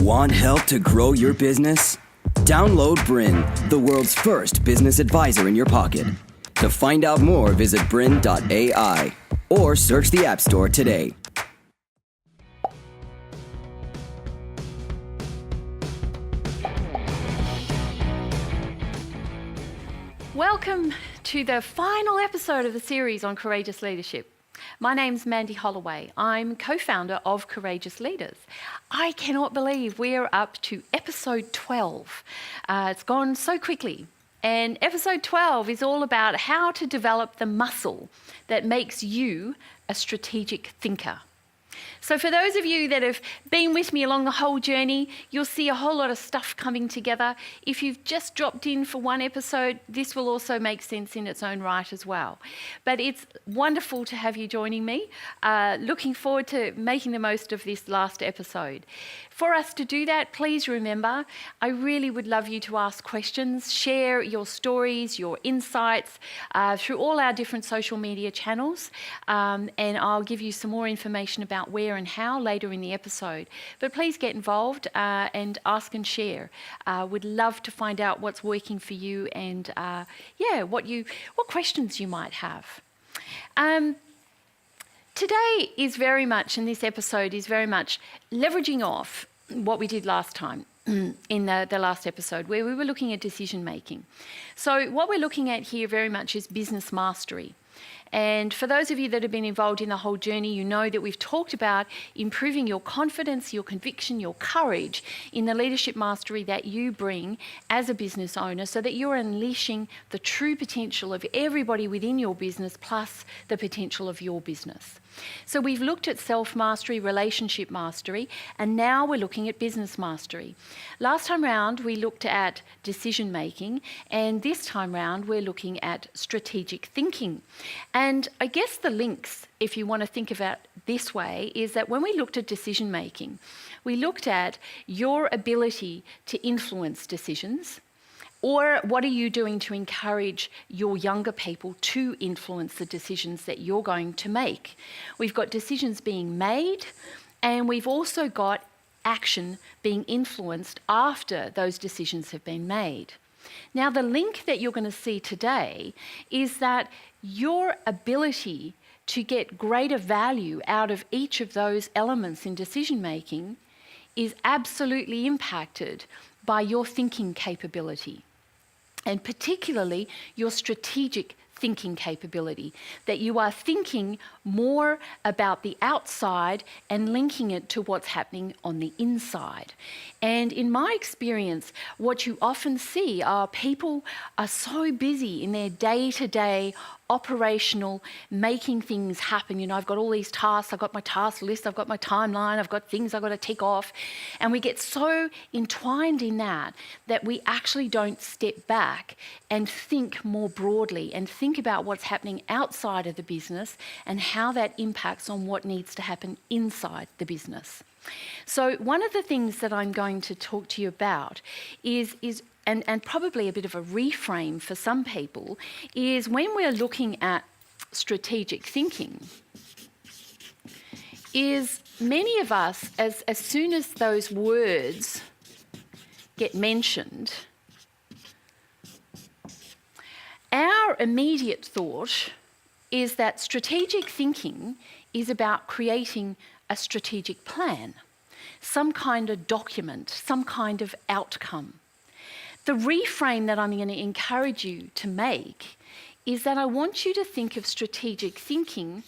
Want help to grow your business? Download BRiN, the world's first business advisor in your pocket. To find out more, visit BRiN.ai or search the App Store today. Welcome to the final episode of the series on courageous leadership. My name's Mandy Holloway. I'm co-founder of Courageous Leaders. I cannot believe we're up to episode 12. It's gone so quickly. And episode 12 is all about how to develop the muscle that makes you a strategic thinker. So for those of you that have been with me along the whole journey, you'll see a whole lot of stuff coming together. If you've just dropped in for one episode, this will also make sense in its own right as well. But it's wonderful to have you joining me. Looking forward to making the most of this last episode. For us to do that, please remember, I really would love you to ask questions, share your stories, your insights through all our different social media channels, and I'll give you some more information about where and how later in the episode. But please get involved and ask and share. Would love to find out what's working for you and what questions you might have. Today is very much, and this episode is very much leveraging off what we did last time in the last episode where we were looking at decision making. So what we're looking at here very much is business mastery. And for those of you that have been involved in the whole journey, you know that we've talked about improving your confidence, your conviction, your courage in the leadership mastery that you bring as a business owner so that you're unleashing the true potential of everybody within your business plus the potential of your business. So we've looked at self-mastery, relationship mastery, and now we're looking at business mastery. Last time round, we looked at decision making, and this time round, we're looking at strategic thinking. And I guess the links, if you want to think of it this way, is that when we looked at decision making, we looked at your ability to influence decisions. Or what are you doing to encourage your younger people to influence the decisions that you're going to make? We've got decisions being made, and we've also got action being influenced after those decisions have been made. Now, the link that you're going to see today is that your ability to get greater value out of each of those elements in decision making is absolutely impacted by your thinking capability, and particularly your strategic thinking capability, that you are thinking more about the outside and linking it to what's happening on the inside. And in my experience, what you often see are people are so busy in their day-to-day operational, making things happen. You know, I've got all these tasks, I've got my task list, I've got my timeline, I've got things I've got to tick off. And we get so entwined in that we actually don't step back and think more broadly and think about what's happening outside of the business and how that impacts on what needs to happen inside the business. So one of the things that I'm going to talk to you about is and probably a bit of a reframe for some people, is when we're looking at strategic thinking, is many of us, as soon as those words get mentioned, our immediate thought is that strategic thinking is about creating a strategic plan, some kind of document, some kind of outcome. The reframe that I'm going to encourage you to make is that I want you to think of strategic thinking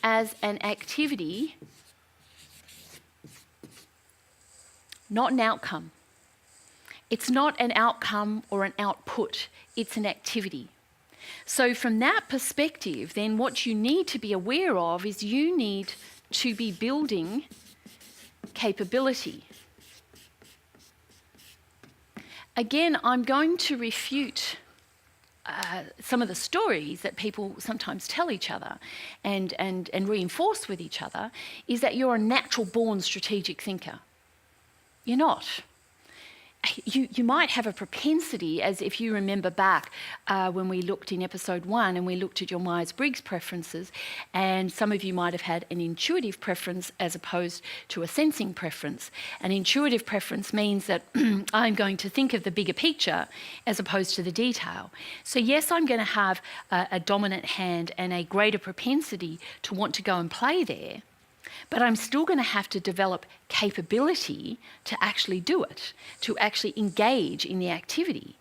as an activity, not an outcome. It's not an outcome or an output, it's an activity. So from that perspective, then what you need to be aware of is you need to be building capability. Again, I'm going to refute some of the stories that people sometimes tell each other and reinforce with each other, is that you're a natural born strategic thinker. You're not. you might have a propensity, as if you remember back when we looked in episode 1 and we looked at your Myers-Briggs preferences, and some of you might have had an intuitive preference as opposed to a sensing preference. An intuitive preference means that I'm going to think of the bigger picture as opposed to the detail. So yes, I'm going to have a dominant hand and a greater propensity to want to go and play there, but I'm still going to have to develop capability to actually do it, to actually engage in the activity.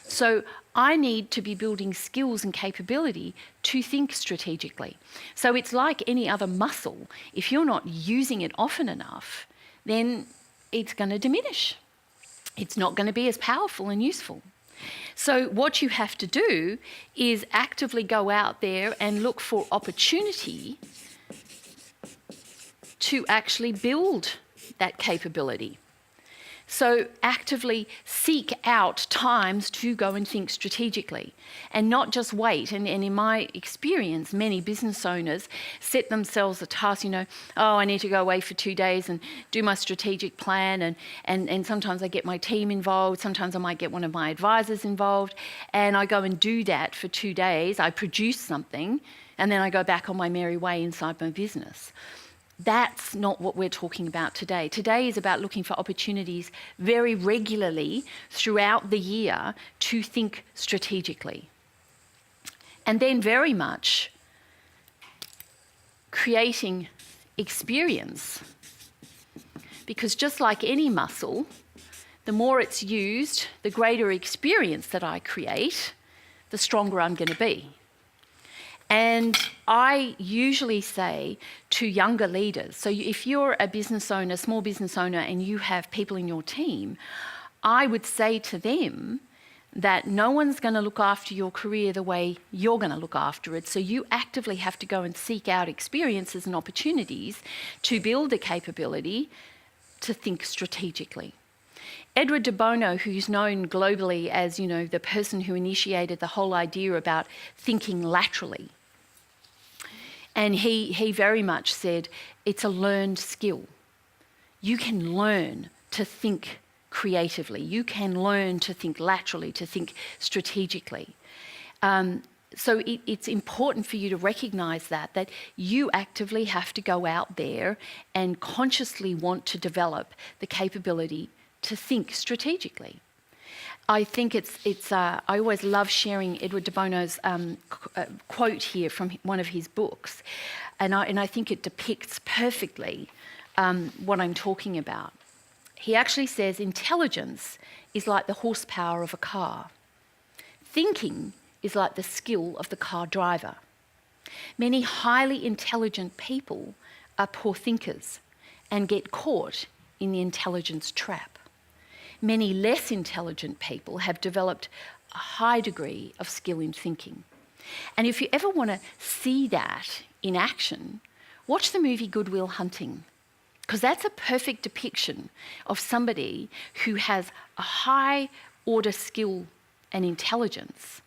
So I need to be building skills and capability to think strategically. So it's like any other muscle. If you're not using it often enough, then it's going to diminish. It's not going to be as powerful and useful. So what you have to do is actively go out there and look for opportunity to actually build that capability. So actively seek out times to go and think strategically and not just wait. And in my experience, many business owners set themselves a task, oh, I need to go away for 2 days and do my strategic plan. And sometimes I get my team involved. Sometimes I might get one of my advisors involved. And I go and do that for 2 days. I produce something and then I go back on my merry way inside my business. That's not what we're talking about today. Today is about looking for opportunities very regularly throughout the year to think strategically. And then very much creating experience. Because just like any muscle, the more it's used, the greater experience that I create, the stronger I'm going to be. And I usually say to younger leaders, so if you're a business owner, small business owner, and you have people in your team, I would say to them that no one's going to look after your career the way you're going to look after it. So you actively have to go and seek out experiences and opportunities to build the capability to think strategically. Edward de Bono, who's known globally as, the person who initiated the whole idea about thinking laterally, and he very much said, it's a learned skill. You can learn to think creatively. You can learn to think laterally, to think strategically. So it's important for you to recognise that you actively have to go out there and consciously want to develop the capability to think strategically. I think I always love sharing Edward de Bono's quote here from one of his books, and I think it depicts perfectly what I'm talking about. He actually says, intelligence is like the horsepower of a car. Thinking is like the skill of the car driver. Many highly intelligent people are poor thinkers and get caught in the intelligence trap. Many less intelligent people have developed a high degree of skill in thinking. And if you ever want to see that in action, watch the movie Good Will Hunting, because that's a perfect depiction of somebody who has a high order skill and intelligence,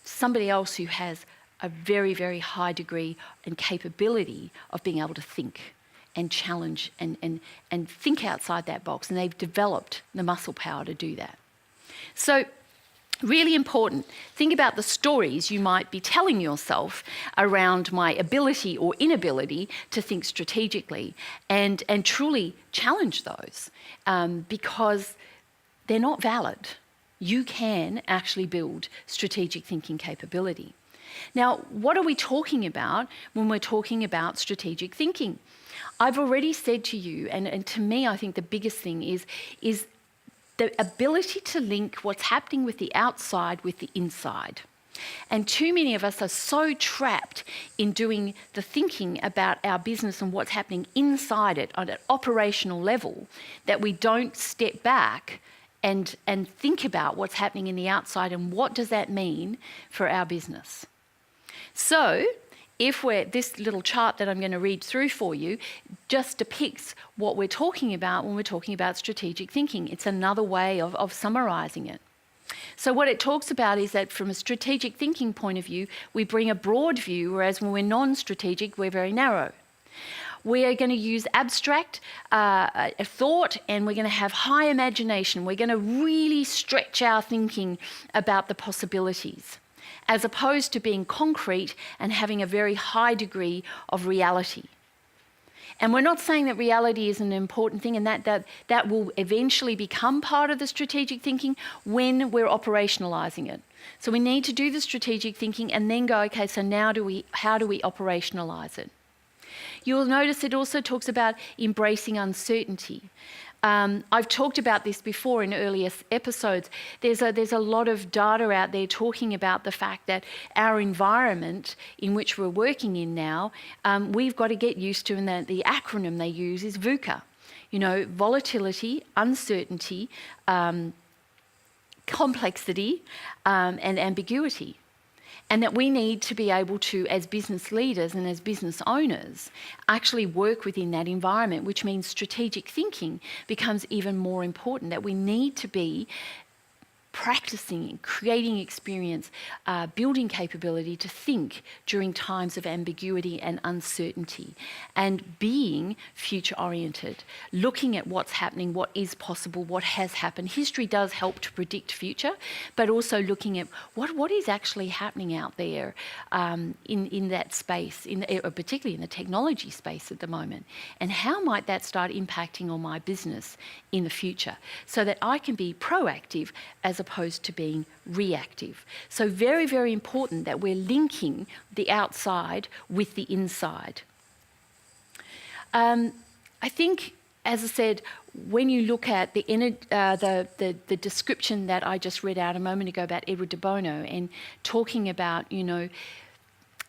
somebody else who has a very, very high degree and capability of being able to think and challenge and think outside that box, and they've developed the muscle power to do that. So really important, think about the stories you might be telling yourself around my ability or inability to think strategically, and truly challenge those because they're not valid. You can actually build strategic thinking capability. Now, what are we talking about when we're talking about strategic thinking? I've already said to you, and to me, I think the biggest thing is the ability to link what's happening with the outside with the inside. And too many of us are so trapped in doing the thinking about our business and what's happening inside it on an operational level that we don't step back and think about what's happening in the outside and what does that mean for our business. So, this little chart that I'm going to read through for you just depicts what we're talking about when we're talking about strategic thinking. It's another way of summarising it. So what it talks about is that from a strategic thinking point of view, we bring a broad view, whereas when we're non-strategic, we're very narrow. We are going to use abstract thought, and we're going to have high imagination. We're going to really stretch our thinking about the possibilities, as opposed to being concrete and having a very high degree of reality. And we're not saying that reality is an important thing and that will eventually become part of the strategic thinking when we're operationalizing it. So we need to do the strategic thinking and then go, okay, so now how do we operationalize it? You'll notice it also talks about embracing uncertainty. I've talked about this before in earlier episodes. There's a lot of data out there talking about the fact that our environment in which we're working in now, we've got to get used to, and the acronym they use is VUCA. You know, volatility, uncertainty, complexity, and ambiguity. And that we need to be able to, as business leaders and as business owners, actually work within that environment, which means strategic thinking becomes even more important, that we need to be practicing, creating experience, building capability to think during times of ambiguity and uncertainty, and being future-oriented, looking at what's happening, what is possible, what has happened. History does help to predict future, but also looking at what is actually happening out there in that space, particularly in the technology space at the moment, and how might that start impacting on my business in the future, so that I can be proactive as opposed to being reactive. So very, very important that we're linking the outside with the inside. I think, as I said, when you look at the description that I just read out a moment ago about Edward de Bono and talking about, you know,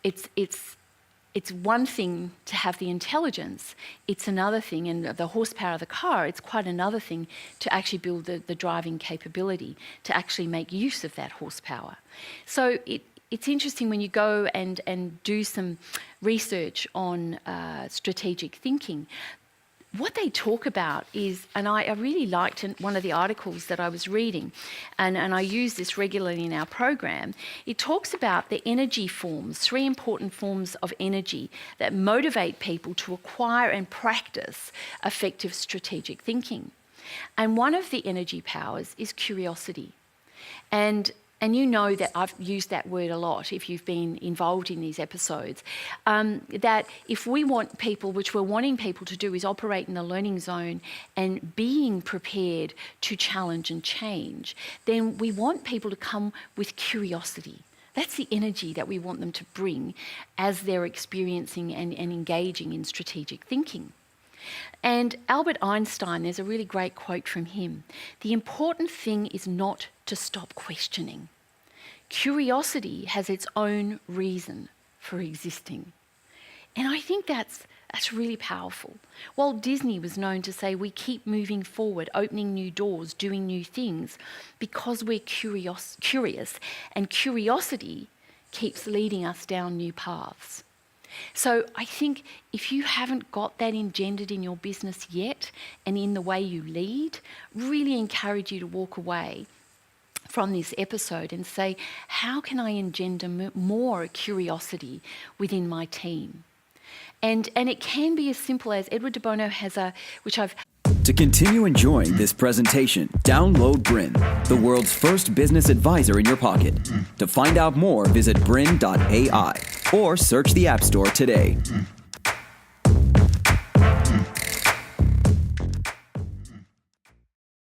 it's one thing to have the intelligence, it's another thing, and the horsepower of the car, it's quite another thing to actually build the driving capability, to actually make use of that horsepower. So it's interesting when you go and do some research on strategic thinking. What they talk about is, and I really liked one of the articles that I was reading, and I use this regularly in our program. It talks about the energy forms, 3 important forms of energy that motivate people to acquire and practice effective strategic thinking. And one of the energy powers is curiosity. And you know that I've used that word a lot if you've been involved in these episodes, that if we want people, which we're wanting people to do, is operate in the learning zone and being prepared to challenge and change, then we want people to come with curiosity. That's the energy that we want them to bring as they're experiencing and engaging in strategic thinking. And Albert Einstein, there's a really great quote from him. The important thing is not to stop questioning. Curiosity has its own reason for existing. And I think that's really powerful. Walt Disney was known to say we keep moving forward, opening new doors, doing new things, because we're curious, and curiosity keeps leading us down new paths. So I think if you haven't got that engendered in your business yet and in the way you lead, really encourage you to walk away from this episode and say, how can I engender more curiosity within my team? And it can be as simple as Edward de Bono has To continue enjoying this presentation, download BRiN, the world's first business advisor in your pocket. To find out more, visit BRiN.ai or search the App Store today.